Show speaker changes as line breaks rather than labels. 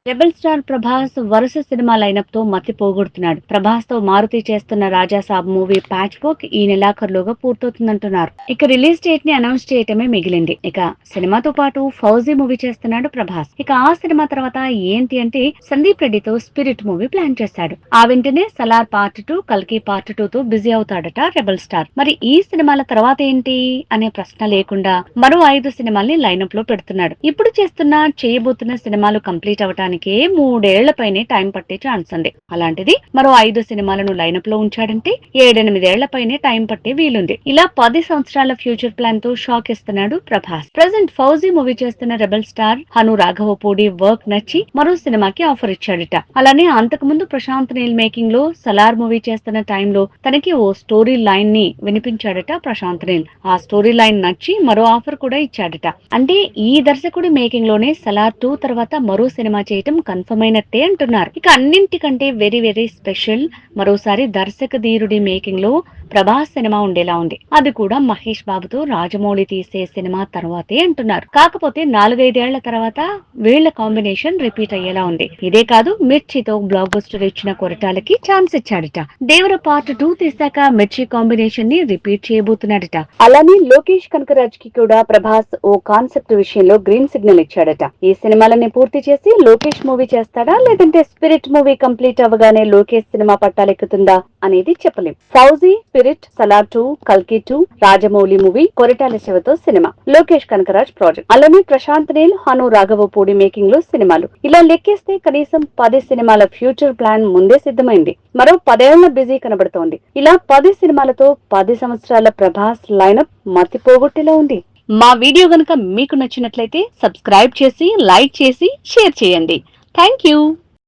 Rebel star Prabhas వరుస cinema lineup తో మతి పోగొడుతున్నాడు. ప్రభాస్ తో మారుతి చేస్తున్న రాజాసాబ్ మూవీ ప్యాచ్ వర్క్ ఈ నెలాఖరులోగా పూర్తవుతుందంటున్నారు. ఇక రిలీజ్ డేట్ ని అనౌన్స్ చేయటమే మిగిలింది. ఇక సినిమాతో పాటు ఫౌజీ మూవీ చేస్తున్నాడు ప్రభాస్. ఇక ఆ సినిమా తర్వాత ఏంటి అంటే సందీప్ రెడ్డితో స్పిరిట్ మూవీ ప్లాన్ చేశాడు. ఆ వెంటనే సలార్ పార్ట్ 2, కల్కి పార్ట్ 2 తో బిజీ అవుతాడట రెబల్ స్టార్. మరి ఈ సినిమాల తర్వాత ఏంటి అనే ప్రశ్న లేకుండా మరో 5 సినిమాల్ని లైనప్ లో పెడుతున్నాడు. ఇప్పుడు చేయబోతున్న సినిమాలు కంప్లీట్ అవటానికి 3 ఏళ్ల పైనే టైం పట్టే ఛాన్స్ ఉంది. అలాంటిది మరో 5 సినిమాలను లైనప్ లో ఉంచాడంటే 7-8 ఏళ్ల పైనే టైం పట్టే వీలుంది. ఇలా 10 సంవత్సరాల ఫ్యూచర్ ప్లాన్ తో షాక్ ఇస్తున్నాడు ప్రభాస్. ప్రెజెంట్ ఫౌజీ మూవీ చేస్తున్న rebel star Hanu Raghavapudi work నచ్చి మరో సినిమాకి ఆఫర్ ఇచ్చాడట. అలానే అంతకు ముందు ప్రశాంత్ నీల్ మేకింగ్ లో సలార్ మూవీ చేస్తున్న టైంలో తనకి ఓ స్టోరీ లైన్ ని వినిపించాడట ప్రశాంత్ నీల్. ఆ స్టోరీ లైన్ నచ్చి మరో ఆఫర్ కూడా ఇచ్చాడట. అంటే ఈ దర్శకుడి మేకింగ్ లోనే సలార్ 2 తర్వాత మరో సినిమా చేయటం కన్ఫర్మ్ అయినట్టే అంటున్నారు. ఇక అన్నింటికంటే వెరీ స్పెషల్, మరోసారి దర్శక ధీరుడి మేకింగ్ లో ప్రభాస్ సినిమా ఉండేలా ఉంది. అది కూడా మహేష్ బాబుతో రాజమౌళి తీసే సినిమా తర్వాతే అంటున్నారు. కాకపోతే 4-5 ఏళ్ల తర్వాత వీళ్ల కాంబినేషన్ రిపీట్ అయ్యేలా ఉంది. ఇదే కాదు, మిర్చితో బ్లాక్ బస్టర్ ఇచ్చిన కొరటాలకి ఛాన్స్ ఇచ్చాడట. దేవర పార్ట్ 2 తీసాక మిర్చి కాంబినేషన్ ని రిపీట్ చేయబోతున్నాడట. అలానే లోకేష్ కనకరాజ్ కి కూడా ప్రభాస్ ఓ కాన్సెప్ట్ విషయంలో గ్రీన్ సిగ్నల్ ఇచ్చాడట. ఈ సినిమాలని పూర్తి చేసి లోకేష్ మూవీ చేస్తాడా, లేదంటే స్పిరిట్ మూవీ కంప్లీట్ అవ్వగానే లోకేష్ సినిమా పట్టాలెక్కుతుందా అనేది చెప్పలేం. ఫౌజీ, స్పిరిట్, సలార్ 2, కల్కి 2, రాజమౌళి మూవీ, కొరటాల శివతో సినిమా, లోకేష్ కనకరాజ్ ప్రాజెక్ట్, అలానే ప్రశాంత్ నీల్, హను రాఘవపూడి మేకింగ్ లో సినిమాలు. ఇలా లెక్కేస్తే కనీసం 10 సినిమాల ఫ్యూచర్ ప్లాన్ ముందే సిద్ధమైంది. మరో 10 ఏళ్ల బిజీ కనబడుతోంది. ఇలా 10 సినిమాలతో 10 సంవత్సరాల ప్రభాస్ లైనప్ మతి పోగొట్టేలా ఉంది. మా వీడియో గనుక మీకు నచ్చినట్లయితే సబ్స్క్రైబ్ చేసి, లైక్ చేసి, షేర్ చేయండి. Thank you.